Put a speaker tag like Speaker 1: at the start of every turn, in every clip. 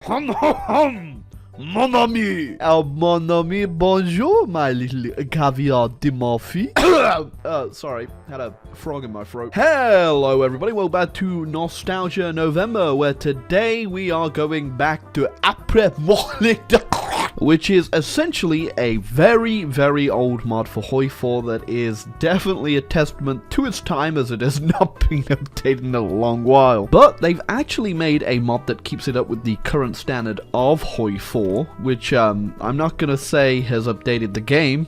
Speaker 1: Hum hum hum! Mon ami!
Speaker 2: Mon ami, bonjour, my little caviar de Murphy. Sorry, had a frog in my throat. Hello, everybody. Welcome back to Nostalgia November, where today we are going back to Après Morning, which is essentially a very, very old mod for Hoi 4 that is definitely a testament to its time, as it has not been updated in a long while. But they've actually made a mod that keeps it up with the current standard of Hoi 4, which I'm not gonna say has updated the game.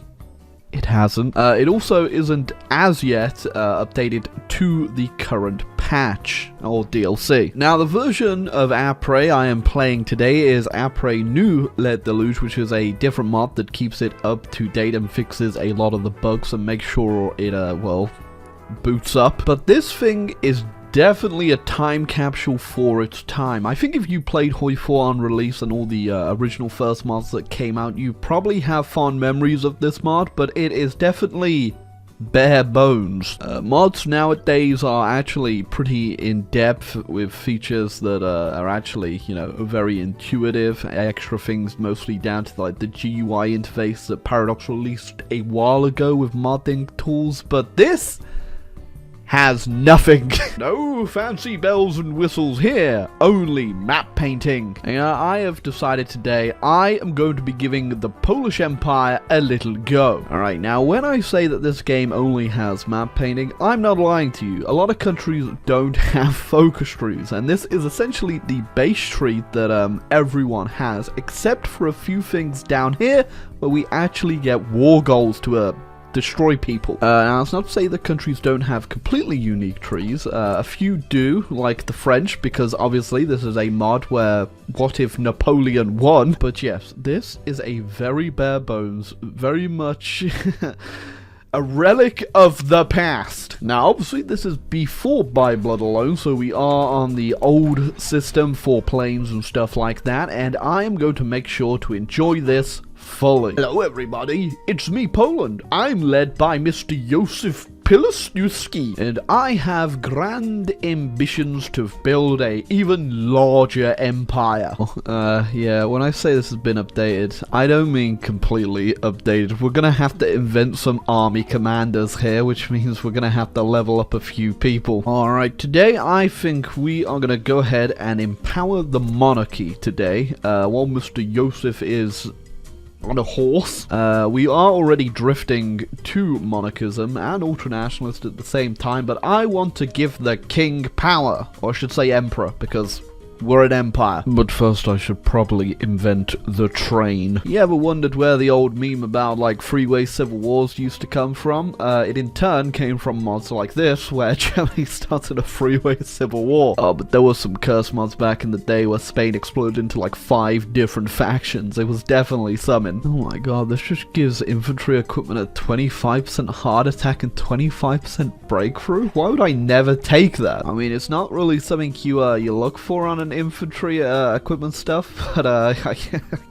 Speaker 2: It hasn't. It also isn't as yet updated to the current patch or DLC. Now, the version of Après I am playing today is Après New Le Deluge, which is a different mod that keeps it up to date and fixes a lot of the bugs and makes sure it, well, boots up. But this thing is definitely a time capsule for its time. I think if you played Hoi 4 on release and all the original first mods that came out, you probably have fond memories of this mod, but it is definitely bare bones. Mods nowadays are actually pretty in-depth with features that are actually, you know, very intuitive, extra things mostly down to like the GUI interface that Paradox released a while ago with modding tools, but this has nothing. No fancy bells and whistles here, only map painting. And I have decided today I am going to be giving the Polish Empire a little go. Alright, now when I say that this game only has map painting, I'm not lying to you. A lot of countries don't have focus trees, and this is essentially the base tree that everyone has, except for a few things down here where we actually get war goals to destroy people. Now, it's not to say that countries don't have completely unique trees. A few do, like the French, because obviously this is a mod where what if Napoleon won? But yes, this is a very bare bones, very much a relic of the past. Now, obviously, this is before By Blood Alone, so we are on the old system for planes and stuff like that, and I am going to make sure to enjoy this fully. Hello, everybody. It's me, Poland. I'm led by Mr. Joseph Pilsudski, and I have grand ambitions to build a even larger empire. Yeah, when I say this has been updated, I don't mean completely updated. We're gonna have to invent some army commanders here, which means we're gonna have to level up a few people. Alright, today I think we are gonna go ahead and empower the monarchy today, while Mr. Joseph is on a horse. We are already drifting to monarchism and ultranationalist at the same time, but I want to give the king power, or I should say emperor, because we're an empire. But first I should probably invent the train. You ever wondered where the old meme about like freeway civil wars used to come from? It in turn came from mods like this, where Germany started a freeway civil war. Oh, but there were some curse mods back in the day where Spain exploded into like 5 different factions. It was definitely something. Oh my god, this just gives infantry equipment a 25% heart attack and 25% breakthrough? Why would I never take that? I mean, it's not really something you look for on an infantry equipment stuff, but I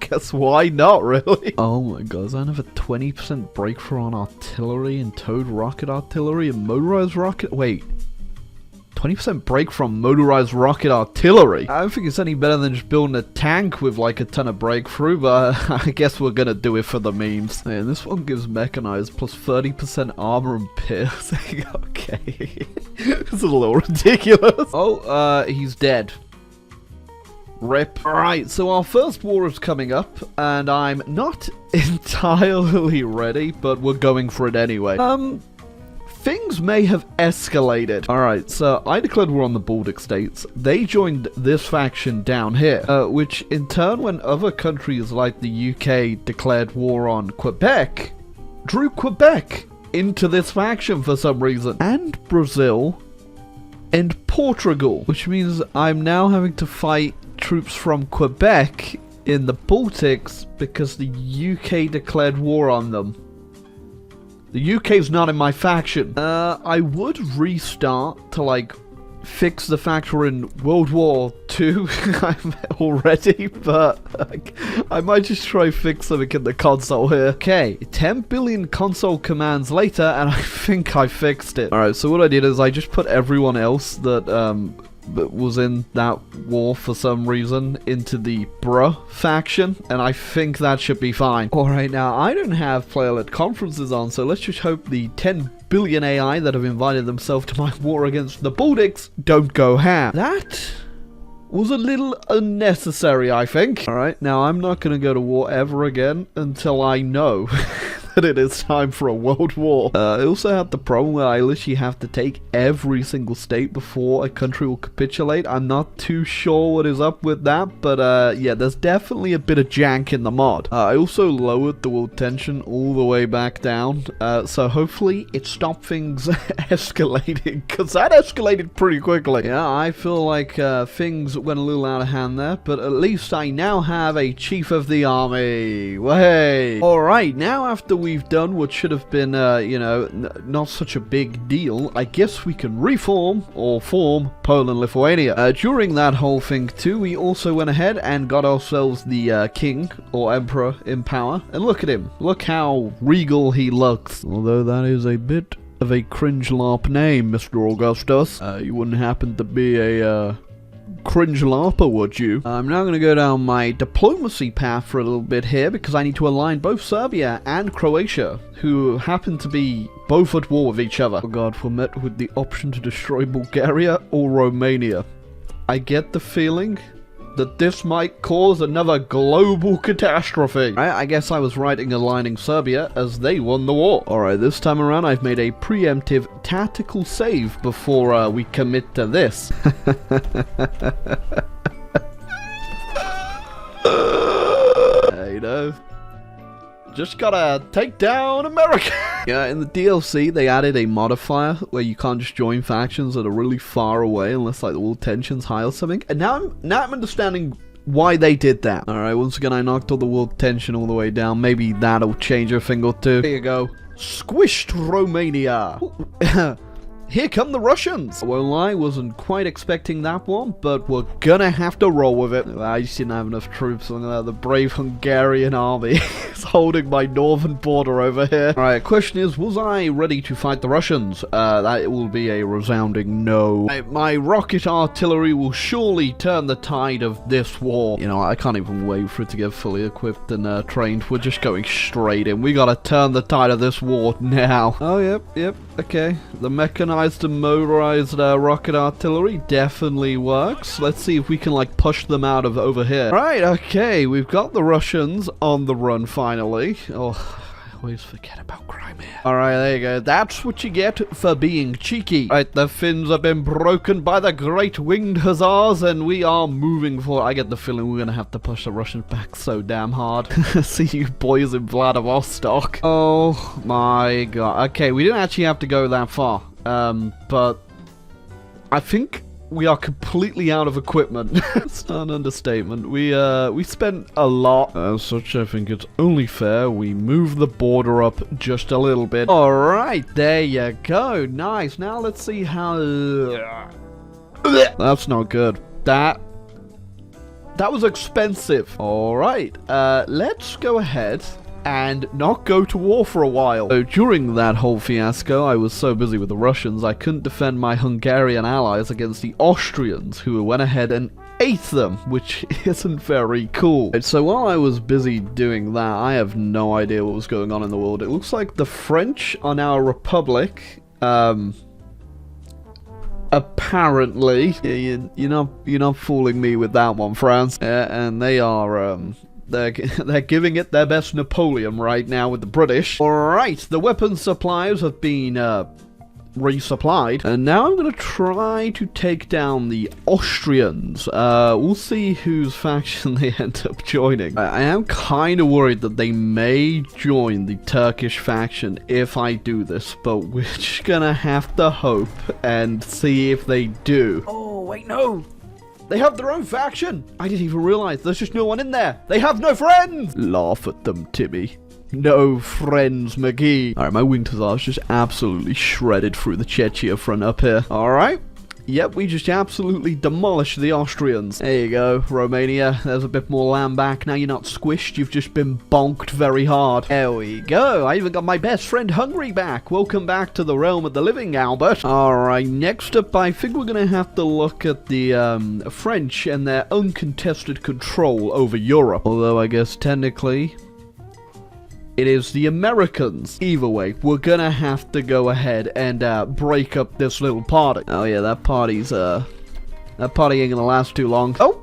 Speaker 2: guess why not, really? Oh my god, is that another 20% breakthrough on artillery and towed rocket artillery and motorized rocket? Wait, 20% break from motorized rocket artillery? I don't think it's any better than just building a tank with like a ton of breakthrough, but I guess we're gonna do it for the memes. And this one gives mechanized plus 30% armor and piercing. Okay. This is a little ridiculous. Oh, he's dead. Rip. Alright, so our first war is coming up, and I'm not entirely ready, but we're going for it anyway. Things may have escalated. Alright, so I declared war on the Baltic states. They joined this faction down here, which in turn, when other countries like the UK declared war on Quebec, drew Quebec into this faction for some reason. And Brazil and Portugal, which means I'm now having to fight troops from Quebec in the Baltics because the UK declared war on them. The UK's not in my faction. I would restart to like fix the fact we're in World War II already, but I might just try fix something in the console here. Okay, 10 billion console commands later, and I think I fixed it. Alright, so what I did is I just put everyone else that was in that war for some reason into the Bruh faction, and I think that should be fine. Alright, now I don't have player-led conferences on, so let's just hope the 10 billion AI that have invited themselves to my war against the Baltics don't go ham. That was a little unnecessary, I think. Alright, now I'm not gonna go to war ever again until I know that it is time for a world war. I also have the problem where I literally have to take every single state before a country will capitulate. I'm not too sure what is up with that, but yeah, there's definitely a bit of jank in the mod. I also lowered the world tension all the way back down, so hopefully it stopped things escalating, because that escalated pretty quickly. Yeah, I feel like things went a little out of hand there, but at least I now have a chief of the army. Way. Alright, now after we've done what should have been, you know, not such a big deal, I guess we can reform or form Poland-Lithuania. During that whole thing too, we also went ahead and got ourselves the king or emperor in power. And look at him. Look how regal he looks. Although that is a bit of a cringe-larp name, Mr. Augustus. You wouldn't happen to be a cringe larper, would you? I'm now going to go down my diplomacy path for a little bit here, because I need to align both Serbia and Croatia, who happen to be both at war with each other. Oh god, we're met with the option to destroy Bulgaria or Romania. I get the feeling that this might cause another global catastrophe. I guess I was right in aligning Serbia, as they won the war. Alright, this time around I've made a preemptive tactical save before we commit to this. You know, just gotta take down America. Yeah, in the DLC they added a modifier where you can't just join factions that are really far away unless like the world tension's high or something. And now I'm understanding why they did that. Alright, once again I knocked all the world tension all the way down. Maybe that'll change a thing or two. There you go. Squished Romania. Here come the Russians! I won't lie, wasn't quite expecting that one, but we're gonna have to roll with it. I just didn't have enough troops, so the brave Hungarian army is holding my northern border over here. Alright, question is, was I ready to fight the Russians? That will be a resounding no. My rocket artillery will surely turn the tide of this war. You know, I can't even wait for it to get fully equipped and trained. We're just going straight in. We gotta turn the tide of this war now. Oh, yep, okay. The mechanized and motorized rocket artillery definitely works. Let's see if we can like push them out of over here. Right, okay, we've got the Russians on the run finally. Oh, I always forget about Crimea. Alright, there you go. That's what you get for being cheeky. Right, the Finns have been broken by the great winged hussars and we are moving forward. I get the feeling we're gonna have to push the Russians back so damn hard. See you boys in Vladivostok. Oh my god. Okay, we didn't actually have to go that far. But I think we are completely out of equipment. It's not an understatement. We spent a lot. As such, I think it's only fair we move the border up just a little bit. Alright, there you go. Nice. Now let's see how... That's not good. That was expensive. Alright, let's go ahead and not go to war for a while. So during that whole fiasco, I was so busy with the Russians, I couldn't defend my Hungarian allies against the Austrians, who went ahead and ate them, which isn't very cool. So while I was busy doing that, I have no idea what was going on in the world. It looks like the French are now a republic, apparently. You're not fooling me with that one, France. And they are, They're giving it their best Napoleon right now with the British. Alright, the weapons supplies have been resupplied. And now I'm going to try to take down the Austrians. We'll see whose faction they end up joining. I am kind of worried that they may join the Turkish faction if I do this. But we're just going to have to hope and see if they do. Oh, wait, no. They have their own faction! I didn't even realize there's just no one in there! They have no friends! Laugh at them, Timmy. No friends, McGee. Alright, my winged hussars just absolutely shredded through the Chechnya front up here. Alright. Yep, we just absolutely demolished the Austrians. There you go, Romania. There's a bit more land back. Now you're not squished, you've just been bonked very hard. There we go. I even got my best friend Hungary back. Welcome back to the realm of the living, Albert. Alright, next up, I think we're gonna have to look at the French and their uncontested control over Europe. Although I guess technically it is the Americans. Either way, we're gonna have to go ahead and break up this little party. Oh yeah, that party ain't gonna last too long. Oh!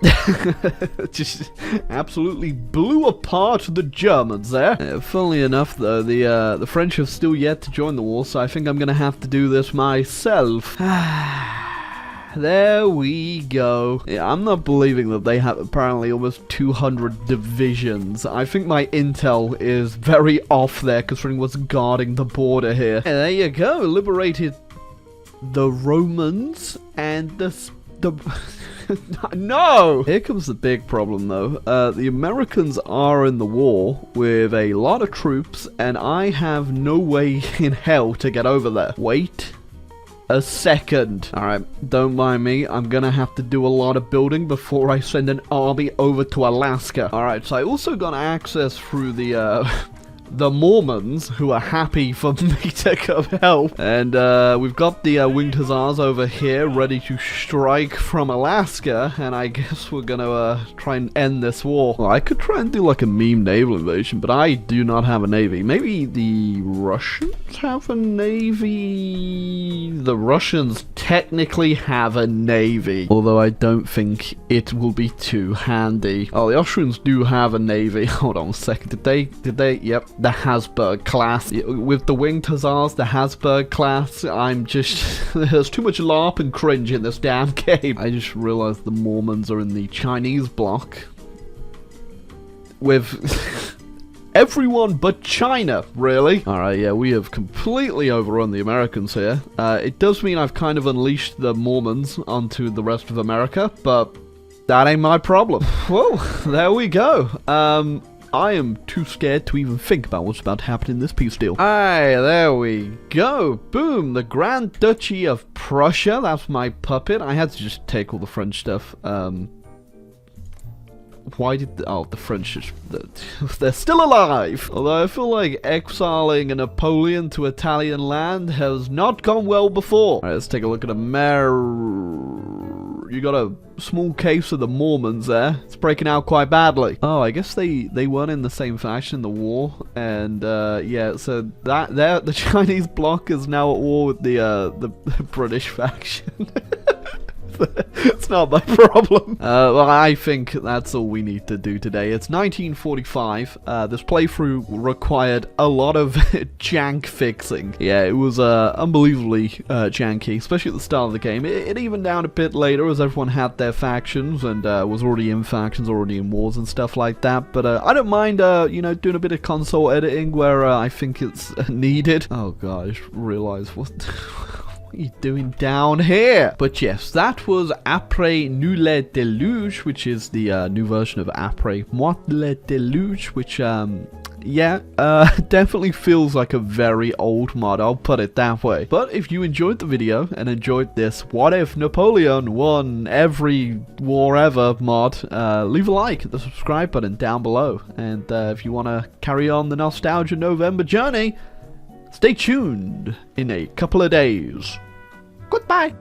Speaker 2: Just absolutely blew apart the Germans there. Funnily enough, though, the French have still yet to join the war, so I think I'm gonna have to do this myself. There we go. Yeah, I'm not believing that they have apparently almost 200 divisions. I think my intel is very off there, considering what's guarding the border here. And there you go. Liberated the Romans and the no! Here comes the big problem, though. The Americans are in the war with a lot of troops, and I have no way in hell to get over there. Wait a second. Alright, don't mind me. I'm gonna have to do a lot of building before I send an army over to Alaska. Alright, so I also got access through the Mormons, who are happy for me to come help. And we've got the Winged Hussars over here ready to strike from Alaska, and I guess we're gonna try and end this war. Well, I could try and do like a meme naval invasion, but I do not have a navy. Maybe the Russians have a navy? The Russians technically have a navy, although I don't think it will be too handy. Oh, the Austrians do have a navy. Hold on a second. Did they? Yep. The Habsburg class. With the Winged Hussars, the Habsburg class, I'm just... there's too much LARP and cringe in this damn game. I just realized the Mormons are in the Chinese bloc. With... everyone but China, really? Alright, yeah, we have completely overrun the Americans here. It does mean I've kind of unleashed the Mormons onto the rest of America, but that ain't my problem. Well, there we go. I am too scared to even think about what's about to happen in this peace deal. Aye, there we go. Boom, the Grand Duchy of Prussia. That's my puppet. I had to just take all the French stuff. Why did the French just... they're still alive! Although I feel like exiling a Napoleon to Italian land has not gone well before. Alright, let's take a look at you got a small case of the Mormons there. It's breaking out quite badly. Oh, I guess they weren't in the same faction in the war. And, yeah, so the Chinese bloc is now at war with the British faction. It's not my problem. Well, I think that's all we need to do today. It's 1945. This playthrough required a lot of jank fixing. Yeah, it was unbelievably janky, especially at the start of the game. It evened down a bit later as everyone had their factions and was already in factions, already in wars and stuff like that. But I don't mind, you know, doing a bit of console editing where I think it's needed. Oh god, I just realized what... what are you doing down here? But yes, that was Après Nous le Deluge, which is the new version of Après Moi le Deluge, which, yeah, definitely feels like a very old mod, I'll put it that way. But if you enjoyed the video and enjoyed this What If Napoleon Won Every War Ever mod, leave a like, hit the subscribe button down below. And if you want to carry on the Nostalgia November journey, stay tuned in a couple of days. Goodbye.